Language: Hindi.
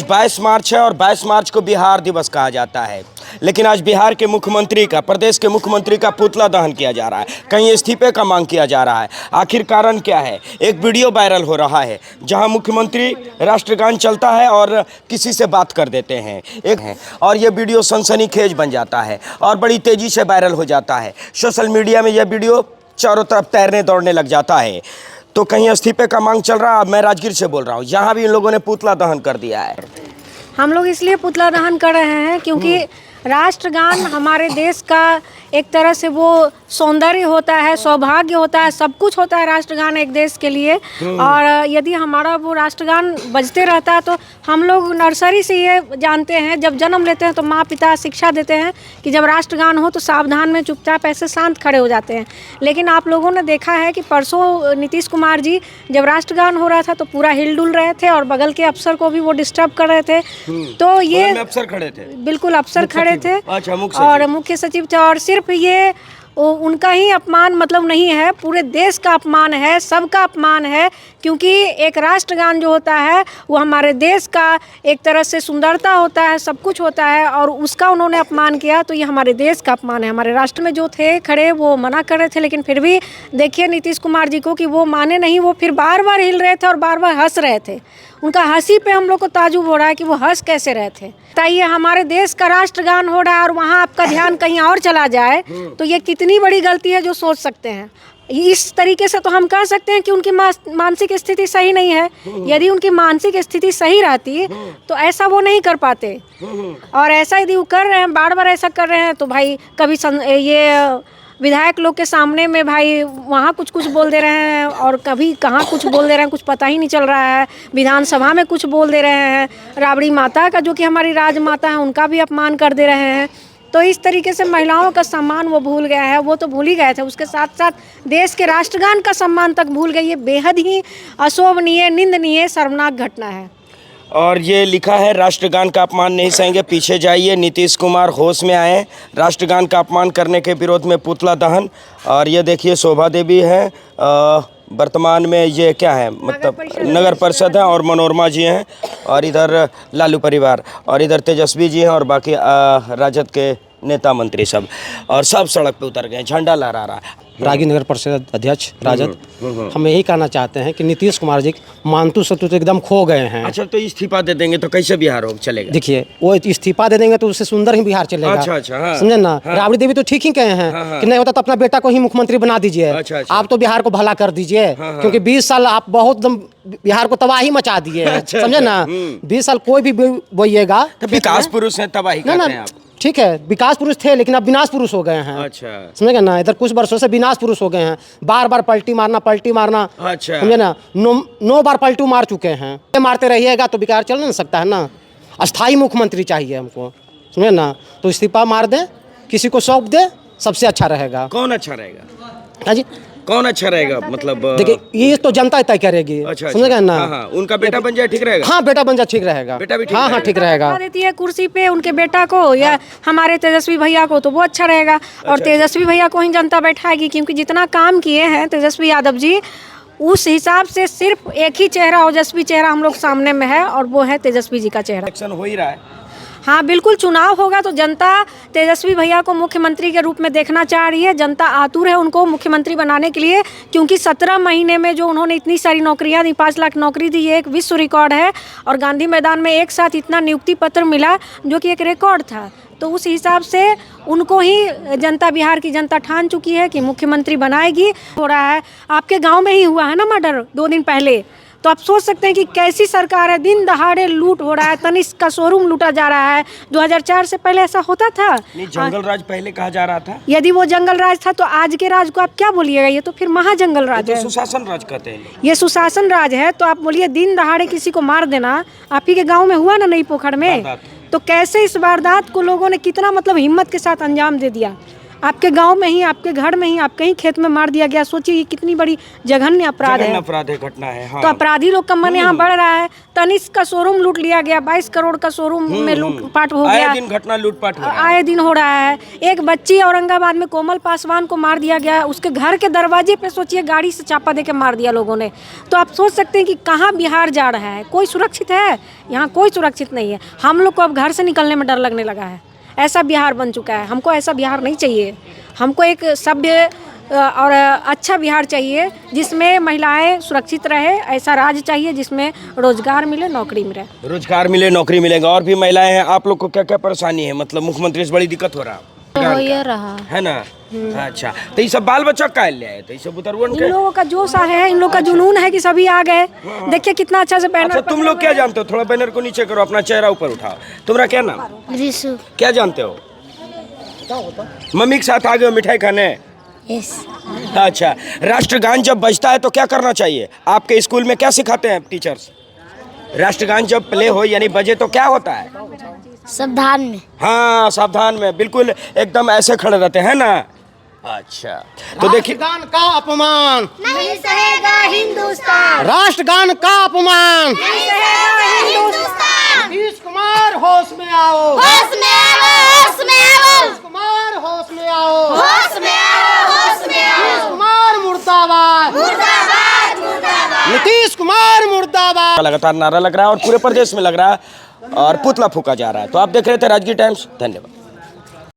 22 मार्च है और 22 मार्च को बिहार दिवस कहा जाता है। लेकिन आज बिहार के मुख्यमंत्री का, प्रदेश के मुख्यमंत्री का पुतला दहन किया जा रहा है, कहीं इस्तीफे का मांग किया जा रहा है। आखिर कारण क्या है? एक वीडियो वायरल हो रहा है जहां मुख्यमंत्री राष्ट्रगान चलता है और किसी से बात कर देते हैं और ये वीडियो सनसनीखेज बन जाता है और बड़ी तेज़ी से वायरल हो जाता है। सोशल मीडिया में यह वीडियो चारों तरफ तैरने दौड़ने लग जाता है। तो कहीं इस्तीफे का मांग चल रहा है। मैं राजगीर से बोल रहा हूँ, यहाँ भी इन लोगों ने पुतला दहन कर दिया है। हम लोग इसलिए पुतला दहन कर रहे हैं क्योंकि राष्ट्रगान हमारे देश का एक तरह से वो सौंदर्य होता है, सौभाग्य होता है, सब कुछ होता है राष्ट्रगान एक देश के लिए। और यदि हमारा वो राष्ट्रगान बजते रहता है तो हम लोग नर्सरी से ये जानते हैं, जब जन्म लेते हैं तो माँ पिता शिक्षा देते हैं कि जब राष्ट्रगान हो तो सावधान में चुपचाप ऐसे शांत खड़े हो जाते हैं। लेकिन आप लोगों ने देखा है कि परसों नीतीश कुमार जी जब राष्ट्रगान हो रहा था तो पूरा हिलडुल रहे थे और बगल के अफसर को भी वो डिस्टर्ब कर रहे थे। तो ये अफसर खड़े थे, बिल्कुल अफसर खड़े थे। अच्छा, और मुख्य सचिव थे। और सिर्फ ये उनका ही अपमान मतलब नहीं है, पूरे देश का अपमान है, सबका अपमान है। क्योंकि एक राष्ट्रगान जो होता है वो हमारे देश का एक तरह से सुंदरता होता है, सब कुछ होता है, और उसका उन्होंने अपमान किया तो ये हमारे देश का अपमान है। हमारे राष्ट्र में जो थे खड़े वो मना कर रहे थे, लेकिन फिर भी देखिए नीतीश कुमार जी को कि वो माने नहीं, वो फिर बार बार हिल रहे थे और बार बार हंस रहे थे। उनका हंसी पे हम लोग को ताजुब हो रहा है कि वो हंस कैसे रहे थे। बताइए, हमारे देश का राष्ट्रगान हो रहा है और वहाँ आपका ध्यान कहीं और चला जाए तो ये कितनी बड़ी गलती है जो सोच सकते हैं। इस तरीके से तो हम कह सकते हैं कि उनकी मानसिक स्थिति सही नहीं है। यदि उनकी मानसिक स्थिति सही रहती तो ऐसा वो नहीं कर पाते। और ऐसा यदि वो कर रहे हैं, बार बार ऐसा कर रहे हैं, तो भाई कभी ये विधायक लोग के सामने में भाई वहाँ कुछ कुछ बोल दे रहे हैं और कभी कहाँ कुछ बोल दे रहे हैं, कुछ पता ही नहीं चल रहा है। विधानसभा में कुछ बोल दे रहे हैं, राबड़ी माता का जो कि हमारी राजमाता है उनका भी अपमान कर दे रहे हैं। तो इस तरीके से महिलाओं का सम्मान वो भूल गया है। वो तो भूल ही गए थे, उसके साथ साथ देश के राष्ट्रगान का सम्मान तक भूल गए। ये बेहद ही अशोभनीय, निंदनीय, शर्मनाक घटना है। और ये लिखा है राष्ट्रगान का अपमान नहीं सहेंगे, पीछे जाइए, नीतीश कुमार होश में आए। राष्ट्रगान का अपमान करने के विरोध में पुतला दहन। और ये देखिए शोभा देवी है, वर्तमान में ये क्या है, मतलब नगर परिषद है, और मनोरमा जी हैं, और इधर लालू परिवार, और इधर तेजस्वी जी हैं, और बाकी राजद के नेता मंत्री सब, और सब सड़क पे उतर गए, झंडा लहरा रहा है। रागी नगर परिषद अध्यक्ष राजद, हम यही कहना चाहते हैं कि नीतीश कुमार जी मानतू सतु तो एकदम खो गए हैं। अच्छा, तो इस्तीफा दे देंगे तो कैसे बिहार हो चलेगा? देखिए, वो इस्तीफा दे देंगे तो उससे सुंदर ही बिहार चलेगा। अच्छा, हाँ, समझे ना? हाँ। राबड़ी देवी तो ठीक ही कहे हैं, हाँ, कि नहीं होता तो अपना बेटा को ही मुख्यमंत्री बना दीजिए। अच्छा, आप तो बिहार को भला कर दीजिए। हाँ, क्योंकि 20 साल आप बहुत बिहार को तबाही मचा दिए हैं। समझे ना? 20 साल कोई भी बोइएगा, विकास पुरुष है, तबाही करते हैं आप। ठीक है, विकास पुरुष थे लेकिन अब विनाश पुरुष हो गए हैं। अच्छा, समझेगा ना? इधर कुछ वर्षों से विनाश पुरुष हो गए हैं। बार बार पलटी मारना। अच्छा, समझे ना? 9 बार पलटू मार चुके हैं। मारते रहिएगा तो बिहार चल नहीं सकता है ना। अस्थाई मुख्यमंत्री चाहिए हमको, समझे ना? तो इस्तीफा मार दे, किसी को सौंप दे, सबसे अच्छा रहेगा। कौन अच्छा रहेगा? हाँ जी, कौन अच्छा रहेगा? मतलब देखिए, ये तो जनता तय करेगी। अच्छा, समझेगा ना? हाँ, उनका बेटा बन जाए ठीक रहेगा। हाँ, बेटा बन जाए ठीक रहेगा। बेटा भी ठीक हाँ, ठीक रहेगा। देती है कुर्सी पे उनके बेटा को या हमारे तेजस्वी भैया को, तो वो अच्छा रहेगा। और तेजस्वी भैया को ही जनता बैठाएगी, क्योंकि जितना काम किए हैं तेजस्वी यादव जी, उस हिसाब से सिर्फ एक ही चेहरा, ओजस्वी चेहरा हम लोग सामने में है, और वो है तेजस्वी जी का चेहरा। इलेक्शन हो ही रहा है। हाँ, बिल्कुल, चुनाव होगा तो जनता तेजस्वी भैया को मुख्यमंत्री के रूप में देखना चाह रही है। जनता आतुर है उनको मुख्यमंत्री बनाने के लिए, क्योंकि 17 महीने में जो उन्होंने इतनी सारी नौकरियां दी, 5 लाख नौकरी दी, ये एक विश्व रिकॉर्ड है। और गांधी मैदान में एक साथ इतना नियुक्ति पत्र मिला, जो कि एक रिकॉर्ड था। तो उस हिसाब से उनको ही जनता, बिहार की जनता ठान चुकी है कि मुख्यमंत्री बनाएगी। हो रहा है, आपके गाँव में ही हुआ है ना मर्डर 2 दिन पहले, तो आप सोच सकते हैं कि कैसी सरकार है। दिन दहाड़े लूट हो रहा है, तनिष्क का शोरूम लूटा जा रहा है। 2004 से पहले ऐसा होता था? नहीं, जंगल राज पहले कहा जा रहा था। यदि वो जंगल राज था तो आज के राज को आप क्या बोलिएगा? ये तो फिर महाजंगल राज है, सुशासन राज कहते हैं। ये सुशासन राज है। तो आप बोलिए दिन दहाड़े किसी को मार देना, आप ही के गाँव में हुआ ना, नई पोखर में। तो कैसे इस वारदात को लोगों ने कितना मतलब हिम्मत के साथ अंजाम दे दिया। आपके गांव में ही, आपके घर में ही, आपके ही खेत में मार दिया गया। सोचिए ये कितनी बड़ी जघन्य अपराध है। अपराध है, घटना है। हाँ। तो अपराधी लोग का मन यहाँ बढ़ रहा है। तनिष्क का शोरूम लूट लिया गया, 22 करोड़ का शोरूम में लूटपाट हो गया। आए दिन घटना लूटपाट हो रहा है। आए दिन हो रहा है। एक बच्ची औरंगाबाद में कोमल पासवान को मार दिया गया, उसके घर के दरवाजे पे सोचिए गाड़ी से चापा दे के मार दिया लोगों ने। तो आप सोच सकते हैं कि कहाँ बिहार जा रहा है। कोई सुरक्षित है? यहाँ कोई सुरक्षित नहीं है। हम लोग को अब घर से निकलने में डर लगने लगा है। ऐसा बिहार बन चुका है। हमको ऐसा बिहार नहीं चाहिए। हमको एक सभ्य और अच्छा बिहार चाहिए जिसमें महिलाएं सुरक्षित रहे। ऐसा राज्य चाहिए जिसमें रोजगार मिले, नौकरी मिले। रोजगार मिले, नौकरी मिलेगा। और भी महिलाएं हैं, आप लोग को क्या क्या परेशानी है? मतलब मुख्यमंत्री से बड़ी दिक्कत हो रहा है ना? अच्छा, तो ये सब बाल बच्चा का ले आए, तो ये सब उधर इन लोगों का जोश है, इन लोग का जुनून है कि सभी आ गए। देखिए कितना अच्छा से बैनर। अच्छा, तुम लोग क्या जानते हो? थोड़ा बैनर को नीचे करो, अपना चेहरा ऊपर उठाओ। तुम्हारा क्या नाम? रिशु। क्या जानते हो? मम्मी के साथ आ गए हो मिठाई खाने? यस। अच्छा, राष्ट्रगान जब बजता है तो क्या करना चाहिए? आपके स्कूल में क्या सिखाते हैं टीचर्स? राष्ट्रगान जब प्ले हो यानी बजे तो क्या होता है? सावधान में। हाँ, सावधान में, बिल्कुल एकदम ऐसे खड़े रहते हैं ना। अच्छा, तो देखिए, राष्ट्रगान का अपमान नहीं सहेगा हिंदुस्तान। राष्ट्रगान का अपमान नहीं सहेगा हिंदुस्तान। नीतीश कुमार होश में आओ, होश में आओ, होश में आओ, नीतीश कुमार होश में आओ, होश में आओ, होश में आओ। नीतीश कुमार मुर्दाबाद, मुर्दाबाद, मुर्दाबाद। नीतीश कुमार मुर्दाबाद। लगातार नारा लग रहा है और पूरे प्रदेश में लग रहा है और पुतला फूका जा रहा है। तो आप देख रहे थे राजगीर टाइम्स। धन्यवाद।